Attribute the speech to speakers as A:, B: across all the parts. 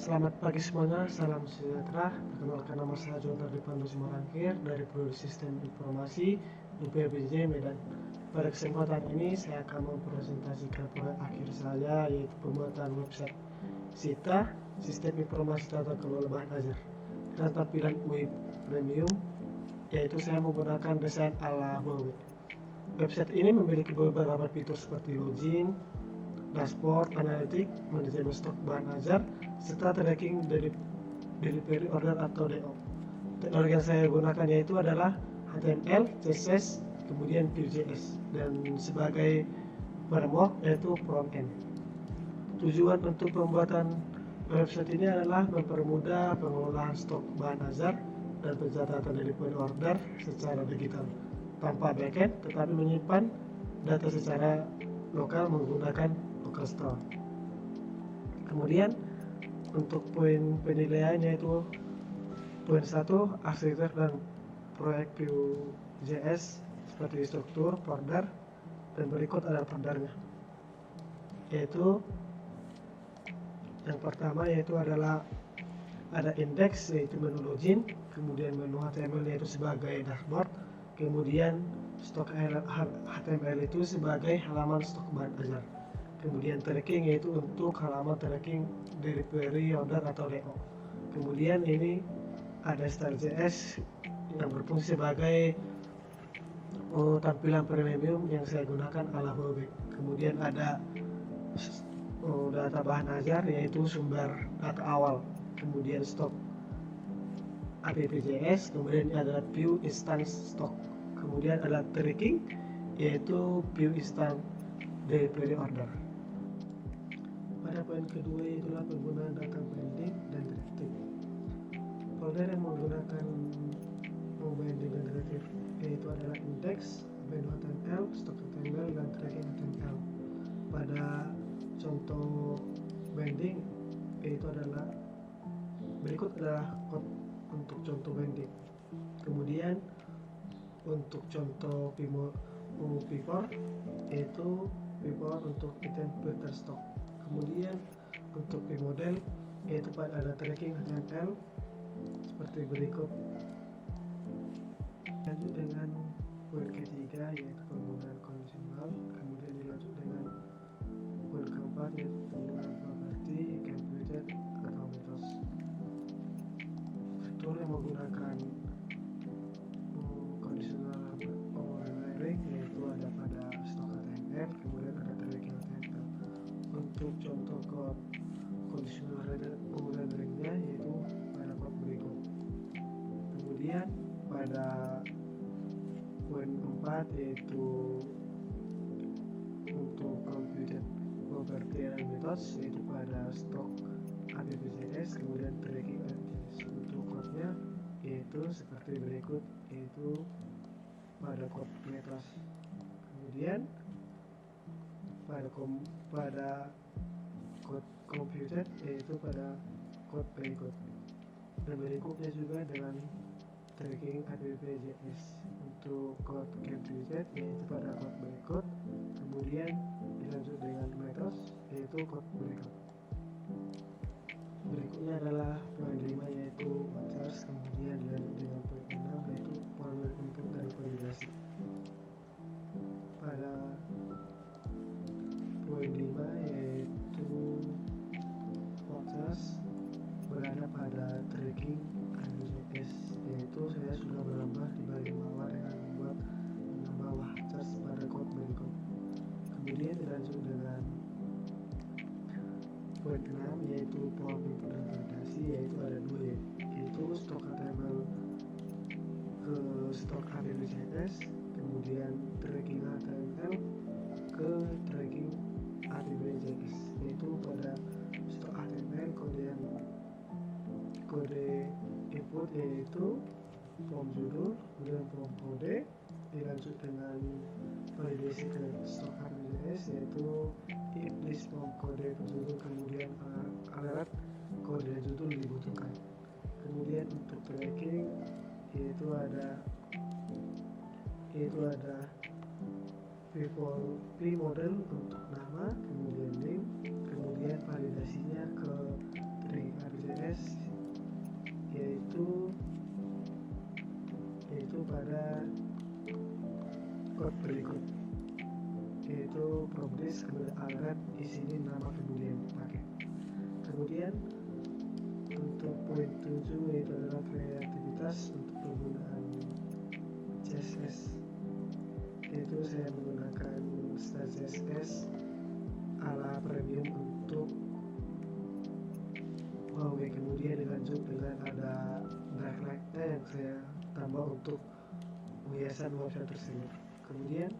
A: Selamat pagi semuanya, salam sejahtera. Perkenalkan, nama saya Jonathan Ripando Simarangkir dari Prodi Sistem Informasi UPBJ Medan. Pada kesempatan ini saya akan mempresentasikan proyek akhir saya, yaitu pembuatan website SITA, Sistem Informasi Tata Kelola Bahan Ajar, dengan tampilan web premium, yaitu saya menggunakan desain ala Huawei. Website ini memiliki beberapa fitur seperti login, dashboard, analitik, manajemen stok bahan ajar, serta tracking delivery order atau DO. Teknologi yang saya gunakan yaitu adalah HTML, CSS, kemudian Vue.js, dan sebagai framework yaitu front-end. Tujuan untuk pembuatan website ini adalah mempermudah pengelolaan stok bahan ajar dan pencatatan delivery order secara digital tanpa backend, tetapi menyimpan data secara lokal menggunakan local store. Kemudian untuk poin penilaiannya itu poin 1, arsitektur dan proyek Vue.js seperti struktur, folder, dan berikut ada foldernya, yaitu yang pertama yaitu adalah ada index, yaitu menu login, kemudian menu HTML yaitu sebagai dashboard, kemudian stok HTML itu sebagai halaman stok bahan ajar, kemudian tracking yaitu untuk halaman tracking delivery order atau DO. Kemudian ini ada style.js yang berfungsi sebagai tampilan premium yang saya gunakan ala Huawei. Kemudian ada data bahan ajar yaitu sumber data awal, kemudian stok app.js, kemudian adalah view instance stock, kemudian ada tracking yaitu view instant delivery order. Pada poin kedua yaitu penggunaan data binding dan directive. Folder yang menggunakan binding dan directive yaitu adalah index, menu HTML, stok HTML, dan tracking HTML. Pada contoh binding yaitu adalah berikut adalah code untuk contoh binding. Kemudian untuk contoh pivot yaitu pivot untuk item filter stock. Kemudian untuk model yaitu ada tracking HTML seperti berikut. Lanjut dengan poin ketiga yaitu penggunaan kondisional, kemudian dilanjut dengan poin keempat yaitu penggunaan properti, computed, atau metode. Fitur yang menggunakan kondisional overlaying yaitu ada pada stok HTML, kemudian ada tracking HTML. Untuk contoh code kondisional renderingnya yaitu pada code berikut. Kemudian pada poin 4 yaitu untuk computed property and methods yaitu pada stok app.js, kemudian tracking app.js. Untuk code-nya yaitu seperti berikut, yaitu pada code methods. Kemudian pada code computed yaitu pada code berikut, dan berikutnya juga dengan tracking app.js. Untuk code computed yaitu pada code berikut, kemudian dilanjut dengan methods yaitu code berikut. Berikutnya adalah poin 5 yaitu watchers, kemudian dilanjut dengan poin 6 yaitu format input dan validasi. Pada poin 5 yaitu watchers berada pada tracking app.js, yaitu saya sudah menambah di bagian bawah dengan menambah watchers pada code berikut. Kemudian dilanjut dengan poin 6 yaitu form input dan validasi, yaitu ada dua, yaitu stok HTML ke stok app.js, kemudian tracking HTML ke tracking app.js, yaitu pada stok HTML kode input yaitu form judul, kemudian form kode, dilanjut dengan validasi ke stok app.js yaitu if list form kode judul, kemudian alert kode judul dibutuhkan. Kemudian untuk tracking yaitu ada p-model untuk nama, kemudian name, kemudian validasinya ke tracking yaitu pada code berikut, yaitu properties kemudian alert isinya nama kemudian paket. Kemudian untuk poin 7 yaitu adalah kreativitas untuk penggunaan CSS, yaitu saya menggunakan style CSS ala premium untuk Huawei. Kemudian dilanjut dengan ada backlightnya yang saya tambah untuk hiasan website tersebut. Kemudian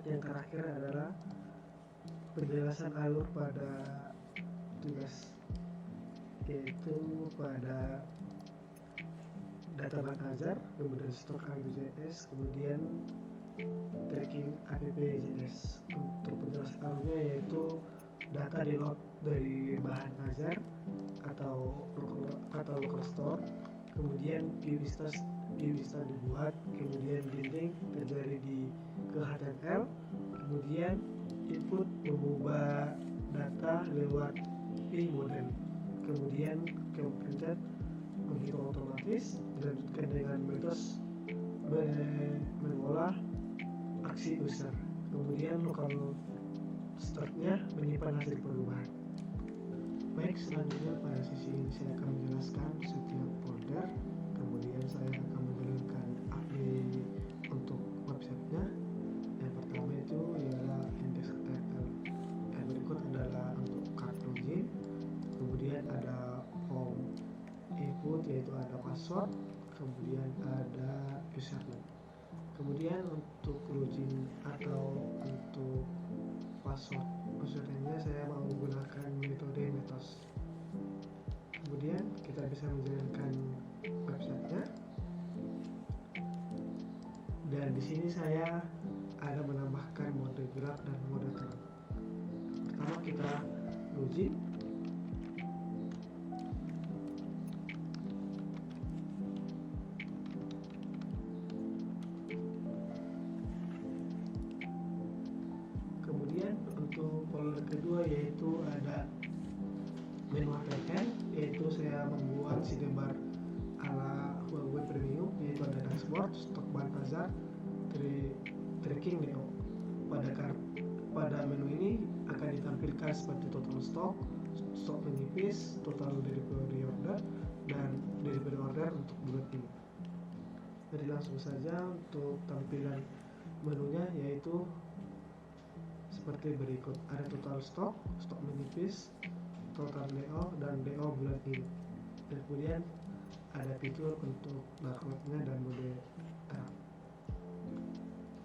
A: yang terakhir adalah penjelasan alur pada tugas, yaitu pada data bank Azure, kemudian stok APP.js, kemudian tracking APP.js. Untuk penjelasan alurnya yaitu data di load dari bahan Azure atau local store, kemudian view vista dibuat, kemudian building terjadi ke HTML, kemudian input mengubah data lewat P model, kemudian printed menghitung otomatis, dilanjutkan dengan metode mengolah aksi user, kemudian local store-nya menyimpan hasil perubahan. Baik, selanjutnya pada sesi ini saya akan menjelaskan setiap folder, kemudian saya akan menjalankan API untuk websitenya. Yang pertama itu ialah index.html. Yang berikut adalah untuk card login, kemudian ada form input yaitu ada password, kemudian ada username. Kemudian untuk login atau untuk passwordnya saya mau menggunakan metode metos. Kemudian kita bisa menjalankan websitenya, dan di sini saya ada menambahkan mode gerak dan mode terang. Pertama kita login, kemudian untuk folder kedua yaitu ada menu APN, yaitu saya membuat sidebar ala Huawei Premium, yaitu ada dashboard, stok bahan Azure, tracking DO. Pada menu ini akan ditampilkan seperti total stok menipis, total delivery order, dan delivery order untuk bulan ini. Jadi langsung saja untuk tampilan menunya, yaitu seperti berikut: ada total stok menipis, total DO, dan DO bulan ini. Dan kemudian ada fitur untuk barcode-nya dan mode terang.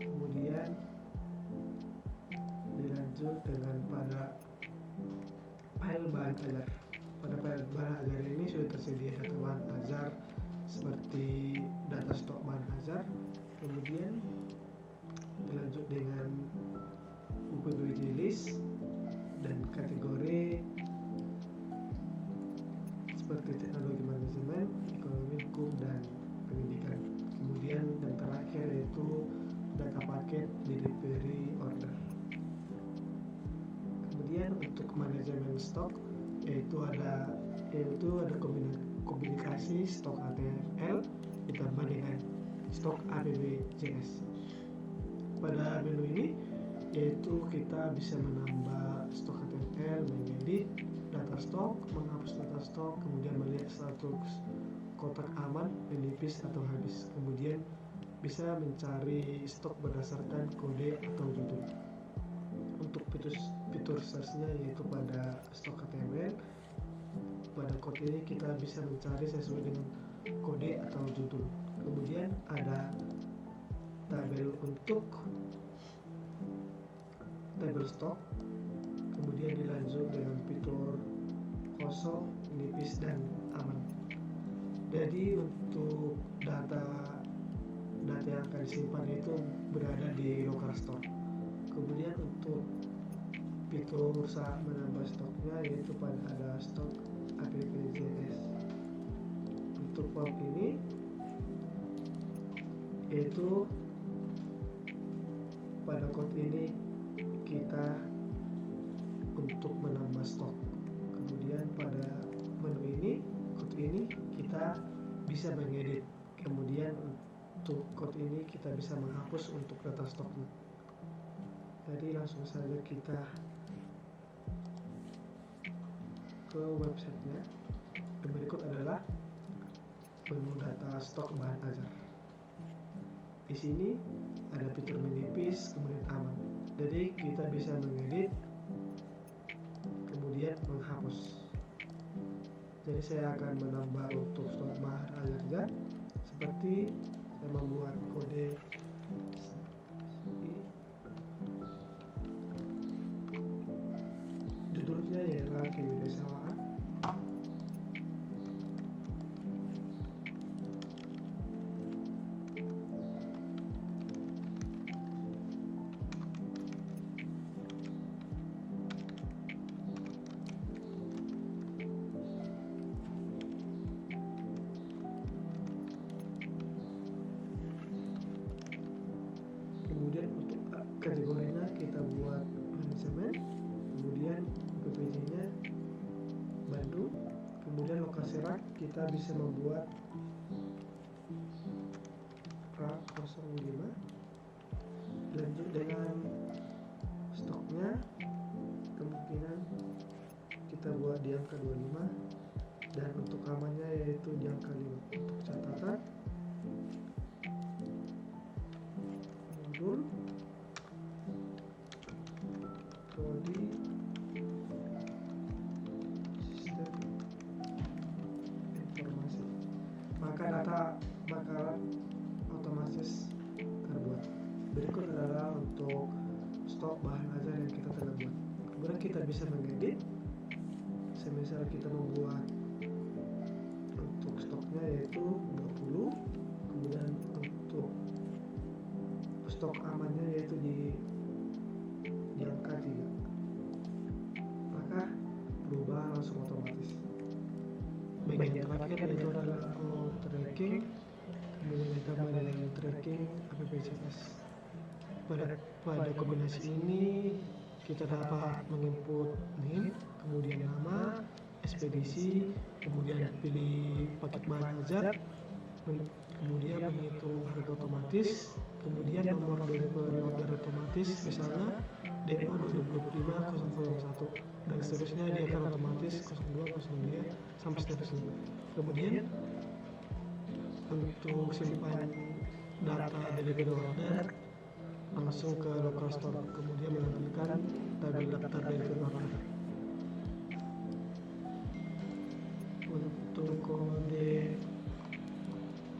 A: Kemudian dilanjut dengan pada file bahan Azure. Pada file bahan Azure ini sudah tersedia data bahan Azure seperti data stok bahan Azure. Kemudian dilanjut dengan UPBWJ list dan kategori seperti teknologi manajemen, ekonomi, hukum, dan pendidikan. Kemudian yang terakhir yaitu data paket delivery order. Kemudian untuk manajemen stok yaitu ada komunikasi stok HTML ditambah dengan stok APP.js. Pada menu ini yaitu kita bisa menambah stok HTML, mengedit data stok, menghapus data stok, kemudian melihat status kotak aman, menipis atau habis. Kemudian bisa mencari stok berdasarkan kode atau judul. Untuk fitur search-nya yaitu pada stok HTML, pada kode ini kita bisa mencari sesuai dengan kode atau judul. Kemudian ada tabel untuk tabel stok, kemudian dilanjut dengan fitur kosong, nipis, dan aman. Jadi untuk data yang akan disimpan itu berada di local store. Kemudian untuk fitur saat menambah stoknya yaitu pada ada stok APP.js. Untuk form ini yaitu pada code ini kita untuk menambah stok. Kemudian pada menu ini, code ini kita bisa mengedit. Kemudian untuk code ini kita bisa menghapus untuk data stoknya. Jadi langsung saja kita ke websitenya. Yang berikut adalah menu data stok bahan ajar. Di sini ada fitur menipis, kemudian aman. Jadi kita bisa mengedit, kemudian menghapus. Jadi saya akan menambah untuk stok bahan ajarnya, seperti saya membuat kode judulnya ialah kewirausahaan. Kemudian untuk kategorinya kita buat manajemen, kemudian BPJ-nya Bandung, kemudian lokasi rak kita bisa membuat rak 05. Lanjut dengan stoknya, kemungkinan kita buat di angka 25, dan untuk amannya yaitu di angka 5. Untuk catatan modul prodi sistem informasi, maka data bakalan otomatis terbuat. Berikut adalah untuk stok bahan ajar yang kita telah buat. Kemudian kita bisa mengedit, semisal kita membuat untuk stoknya yaitu 20, kemudian untuk stok amannya yaitu di angka 3, maka berubah langsung otomatis. Bagian terakhir yaitu adalah tracking, kemudian ditambah dengan tracking APPCS. Pada kombinasi ini kita dapat menginput NIM, kemudian nama, ekspedisi, kemudian pilih paket bahan ajar, kemudian menghitung harga otomatis, kemudian nomor delivery order otomatis, misalnya DO 2025-001, dan seterusnya dia akan otomatis 0203 sampai seterusnya. Kemudian untuk simpan data delivery order langsung ke local store, kemudian menampilkan tabel daftar delivery order. Untuk kode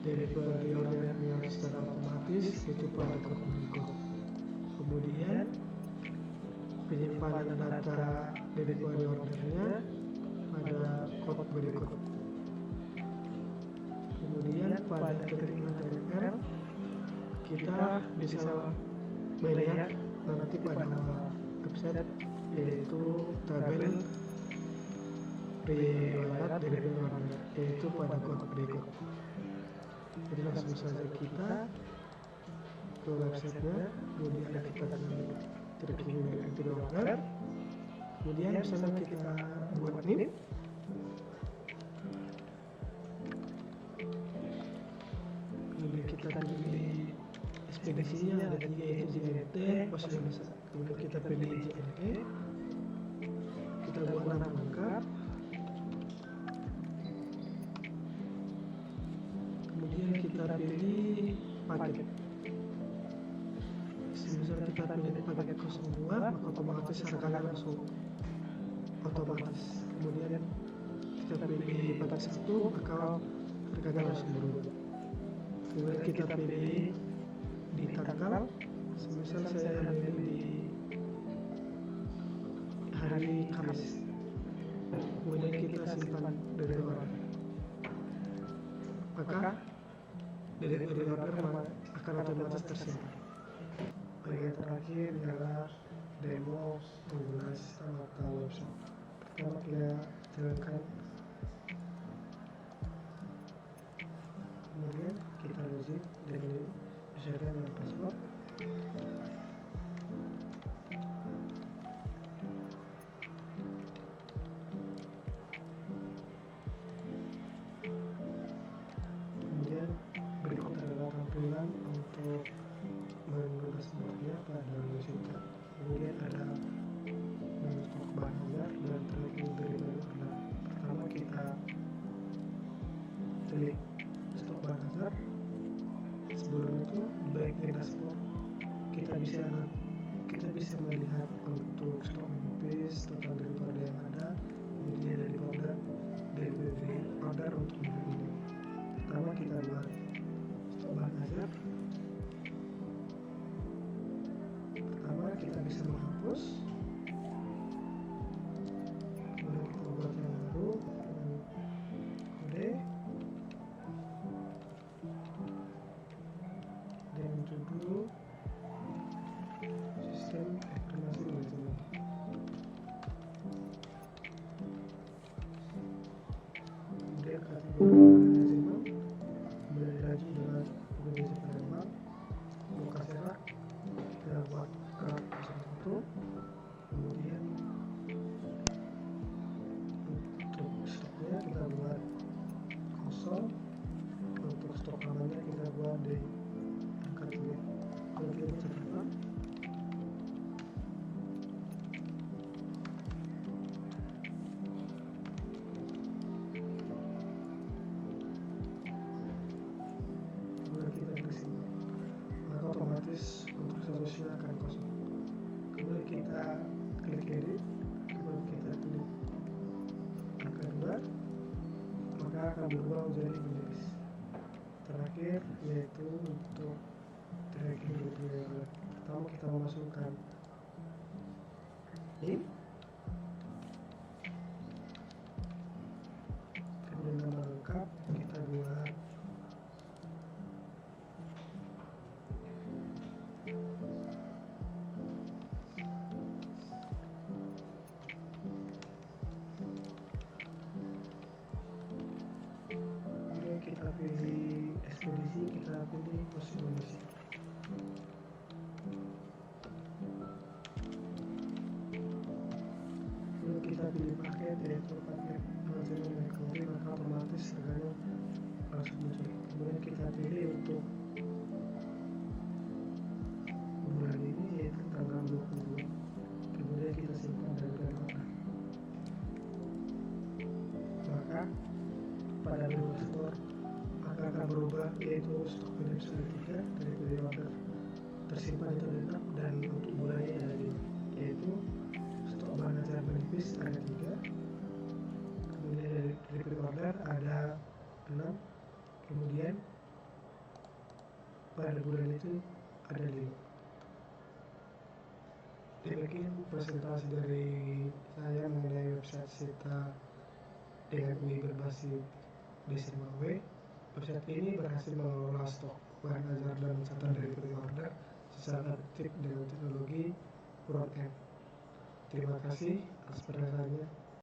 A: delivery ordernya secara otomatis itu pada kode berikut. Kemudian penyimpanan data delivery ordernya pada kode berikut. Kemudian pada keterangan TLR kita bisa melihat nanti pada website yaitu tabel riwayat delivery order yaitu pada kode berikut. Jadi langsung saja kita ke websitenya, kemudian kita tracking delivery order, kemudian misalnya kita buat NIM, kemudian kita pilih ekspedisinya ada 3 yaitu JNT, pos Indonesia, kemudian kita pilih JNE, kita buat nama lengkap, kemudian kita pilih paket. Misalnya kita pilih paket 02, maka otomatis harganya langsung otomatis. Kemudian kita pilih paket 1, maka harganya langsung berubah. Kemudian kita pilih di tanggal, misal saya pilih di hari Kamis, kemudian kita simpan delivery order, maka delivery order akan otomatis tersimpan. Bagian terakhir adalah demo penggunaan sistem atau website. Pertama kita jalankan, kemudian kita login dengan username dan password. pilih stok bahan dasar. Sebelum itu baik di dashboard kita bisa melihat untuk stok menipis, total dari order yang ada, kemudian dari order untuk bulan ini. Pertama kita buat stok bahan dasar. Pertama kita bisa menghapus, kemudian kita buat yang baru dengan kode dan judul sistem informasi manajemen. Kemudian kategori manajemen kembali lagi dengan PBBJ Palembang. Lokasi rak kita buat rak 01. Kemudian untuk stoknya kita buat kosong. Untuk stok amannya kita buat di angka 3. Kalau kita catatan maka otomatis untuk seterusnya akan kosong. Kemudian kita klik edit, kemudian kita klik angka 2, maka akan berubah menjadi menipis. Terakhir yaitu untuk tracking detail. Pertama kita memasukkan link, kemudian nama lengkap kita buat kita pilih ekspedisi, kita pilih pos Indonesia. Lalu kita pilih paket, yaitu paket manajemen recovery, maka otomatis harganya langsung muncul. Kemudian kita pilih untuk bulan ini yaitu tanggal 22. Kemudian kita simpan dari order. Maka pada menu store akan berubah, yaitu stok menipis ada 3 dari PD order tersimpan itu ada 6 dan untuk bulannya ada 5, yaitu stok bahan dasar menipis ada 3, kemudian dari PD order ada 6, kemudian pada bulan itu ada 5. Demikian presentasi dari saya mengenai website SITA dengan UI berbasis Design W. Website ini berhasil mengelola stok bahan dasar dan catatan dari pre-order secara efektif dengan teknologi front-end. Terima kasih atas perhatiannya.